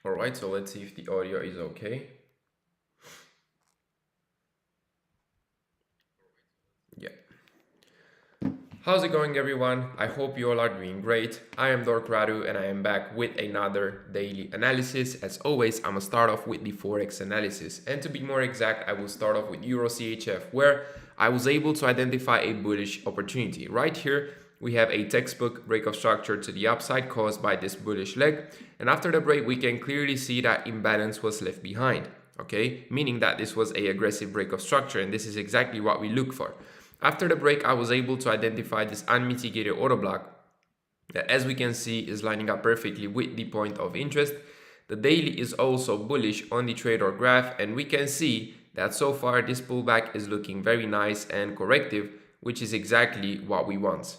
Alright, so let's see if the audio is okay. Yeah. How's it going, everyone? I hope you all are doing great. I am Dork Radu and I am back with another daily analysis. As always, I'm gonna start off with the Forex analysis. And to be more exact, I will start off with Euro CHF, where I was able to identify a bullish opportunity. Right here, we have a textbook break of structure to the upside caused by this bullish leg. And after the break, we can clearly see that imbalance was left behind. Okay, meaning that this was a aggressive break of structure, and this is exactly what we look for. After the break, I was able to identify this unmitigated order block that, as we can see, is lining up perfectly with the point of interest. The daily is also bullish on the trader graph, and we can see that so far this pullback is looking very nice and corrective, which is exactly what we want.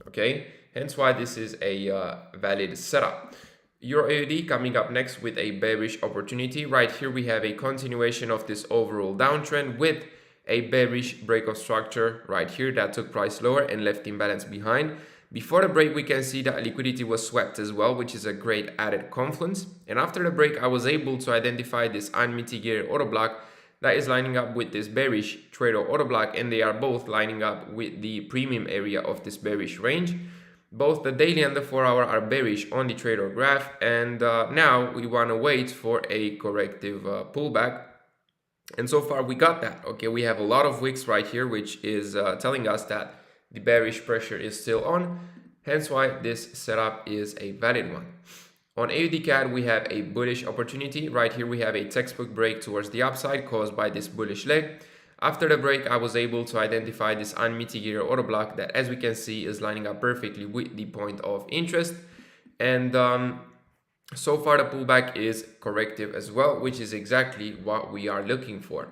Okay, hence why this is a valid setup. Euro AUD coming up next with a bearish opportunity. Right here we have a continuation of this overall downtrend with a bearish break of structure right here that took price lower and left imbalance behind. Before the break, we can see that liquidity was swept as well, which is a great added confluence. And after the break, I was able to identify this unmitigated order block that is lining up with this bearish trader order block, and they are both lining up with the premium area of this bearish range. Both the daily and the 4-hour are bearish on the trader graph, and now we want to wait for a corrective pullback. And so far we got that. Okay, we have a lot of wicks right here, which is telling us that the bearish pressure is still on, hence why this setup is a valid one. On AUD CAD, we have a bullish opportunity. Right here we have a textbook break towards the upside caused by this bullish leg. After the break, I was able to identify this unmitigated order block that, as we can see, is lining up perfectly with the point of interest. And so far the pullback is corrective as well, which is exactly what we are looking for.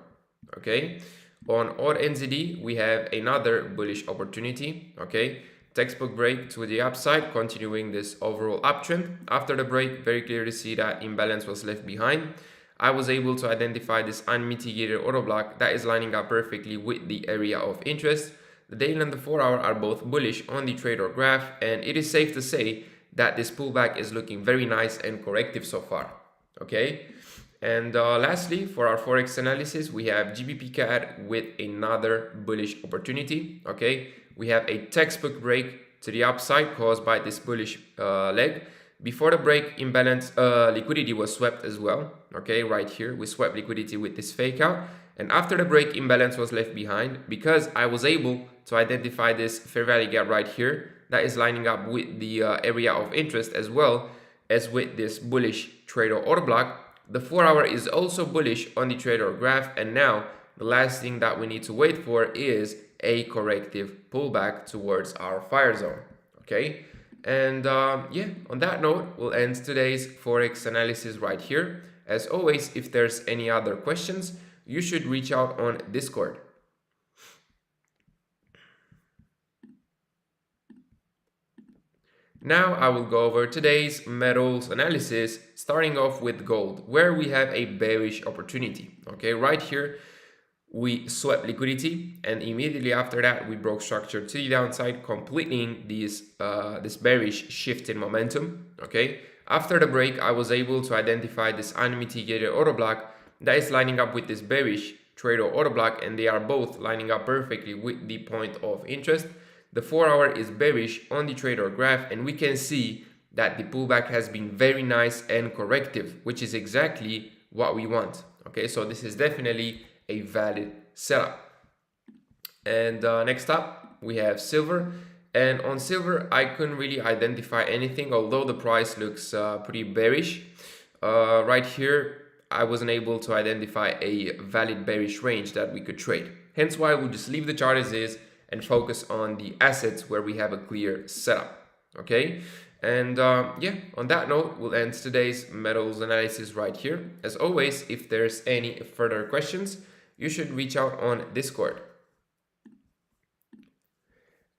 Okay, on odd NZD we have another bullish opportunity. Okay, textbook break to the upside, continuing this overall uptrend. After the break, very clear to see that imbalance was left behind. I was able to identify this unmitigated order block that is lining up perfectly with the area of interest. The daily and the 4-hour are both bullish on the trader graph, and it is safe to say that this pullback is looking very nice and corrective so far. Okay, and lastly, for our Forex analysis, we have GBP CAD with another bullish opportunity. Okay, we have a textbook break to the upside caused by this bullish leg. Before the break, imbalance liquidity was swept as well. Okay, right here we swept liquidity with this fake out, and after the break, imbalance was left behind because I was able to identify this fair value gap right here that is lining up with the area of interest, as well as with this bullish trader order block. The 4-hour is also bullish on the trader graph, and now the last thing that we need to wait for is a corrective pullback towards our fire zone. Okay, and yeah, on that note, we'll end today's Forex analysis right here. As always, if there's any other questions, you should reach out on Discord. Now I will go over today's metals analysis, starting off with gold, where we have a bearish opportunity. Okay, right here we swept liquidity, and immediately after that we broke structure to the downside, completing this bearish shift in momentum. Okay, after the break, I was able to identify this unmitigated order block that is lining up with this bearish trader order block, and they are both lining up perfectly with the point of interest. The 4-hour is bearish on the trader graph, and we can see that the pullback has been very nice and corrective, which is exactly what we want. Okay, so this is definitely a valid setup. And next up, we have silver. And on silver, I couldn't really identify anything, although the price looks pretty bearish. Right here, I wasn't able to identify a valid bearish range that we could trade. Hence why we'll just leave the chart as is and focus on the assets where we have a clear setup. Okay, and yeah, on that note, we'll end today's metals analysis right here. As always, if there's any further questions, you should reach out on Discord.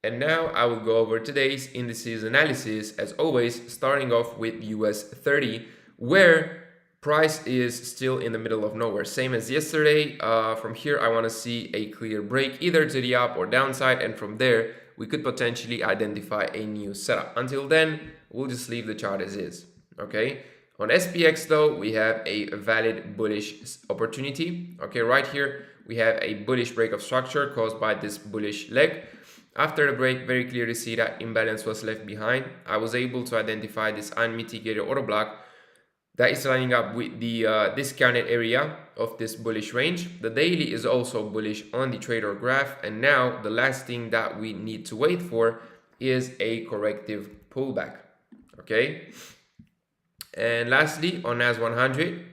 And now I will go over today's indices analysis, as always, starting off with US 30, where price is still in the middle of nowhere, same as yesterday. From here, I want to see a clear break either to the up or downside, and from there we could potentially identify a new setup. Until then, we'll just leave the chart as is. Okay, On SPX though, we have a valid bullish opportunity. Okay, right here we have a bullish break of structure caused by this bullish leg. After the break, very clearly see that imbalance was left behind. I was able to identify this unmitigated order block that is lining up with the discounted area of this bullish range. The daily is also bullish on the trader graph, and now the last thing that we need to wait for is a corrective pullback. Okay, and lastly on NAS 100,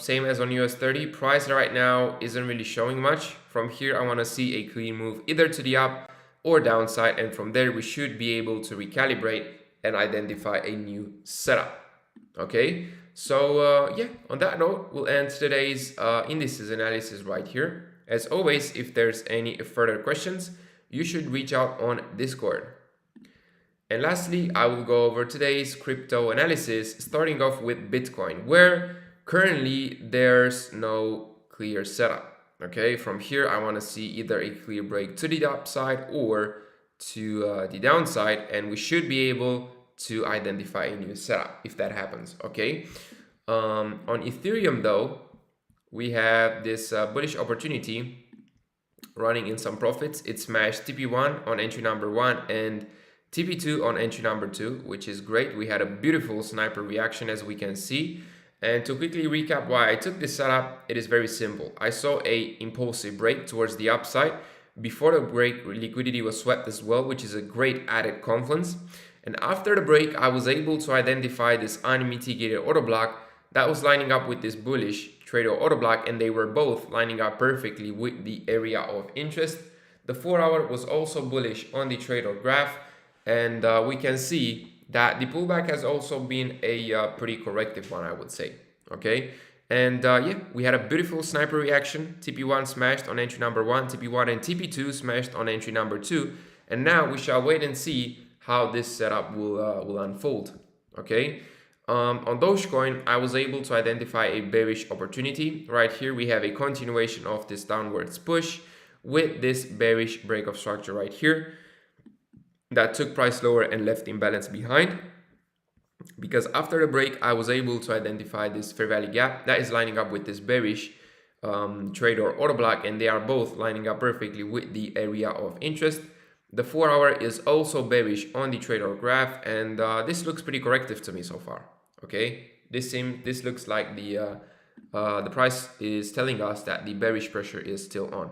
same as on US 30, price right now isn't really showing much. From here I want to see a clean move either to the up or downside, and from there we should be able to recalibrate and identify a new setup. Okay, so yeah, on that note, we'll end today's indices analysis right here. As always, if there's any further questions, you should reach out on Discord. And lastly, I will go over today's crypto analysis, starting off with Bitcoin, where currently there's no clear setup. Okay, from here I want to see either a clear break to the upside or to the downside, and we should be able to identify a new setup if that happens. Okay, on Ethereum though, we have this bullish opportunity running in some profits. It smashed TP1 on entry number 1 and TP2 on entry number 2, which is great. We had a beautiful sniper reaction, as we can see. And to quickly recap why I took this setup, it is very simple. I saw a impulsive break towards the upside. Before the break, liquidity was swept as well, which is a great added confluence. And after the break, I was able to identify this unmitigated order block that was lining up with this bullish trader order block, and they were both lining up perfectly with the area of interest. The 4-hour was also bullish on the trader graph, and we can see that the pullback has also been a pretty corrective one, I would say. Okay, and yeah, we had a beautiful sniper reaction. TP1 smashed on entry number 1, TP1 and TP2 smashed on entry number 2, and now we shall wait and see how this setup will unfold. Okay, on Dogecoin, I was able to identify a bearish opportunity. Right here we have a continuation of this downwards push with this bearish break of structure right here that took price lower and left imbalance behind, because after the break I was able to identify this fair value gap that is lining up with this bearish trader order block, and they are both lining up perfectly with the area of interest. The 4-hour is also bearish on the trader graph, and this looks pretty corrective to me so far. Okay, this looks like the price is telling us that the bearish pressure is still on.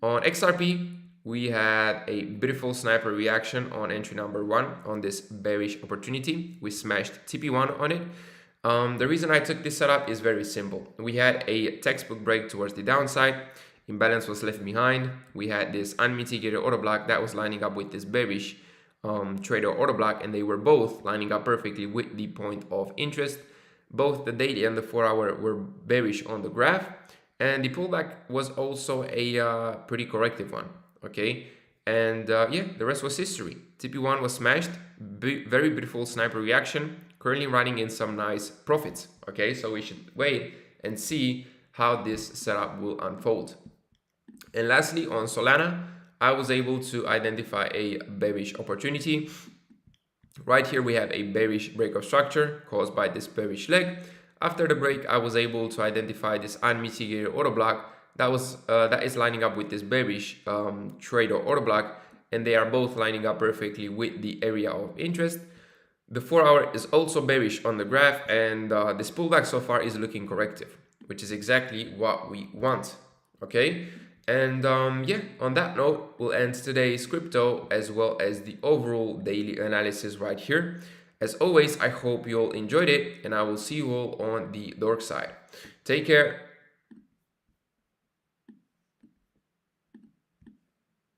On XRP, we had a beautiful sniper reaction on entry number 1 on this bearish opportunity. We smashed TP1 on it. The reason I took this setup is very simple. We had a textbook break towards the downside. Imbalance was left behind. We had this unmitigated order block that was lining up with this bearish trader order block, and they were both lining up perfectly with the point of interest. Both the daily and the 4-hour were bearish on the graph, and the pullback was also a pretty corrective one. Okay, and yeah, the rest was history. TP1 was smashed, very beautiful sniper reaction, currently running in some nice profits. Okay, so we should wait and see how this setup will unfold. And lastly, on Solana, I was able to identify a bearish opportunity. Right here we have a bearish break of structure caused by this bearish leg. After the break, I was able to identify this unmitigated order block that is lining up with this bearish trader order block, and they are both lining up perfectly with the area of interest. The 4-hour is also bearish on the graph, and this pullback so far is looking corrective, which is exactly what we want. Okay, and yeah, on that note, we'll end today's crypto as well as the overall daily analysis right here. As always, I hope you all enjoyed it, and I will see you all on the dark side. Take care.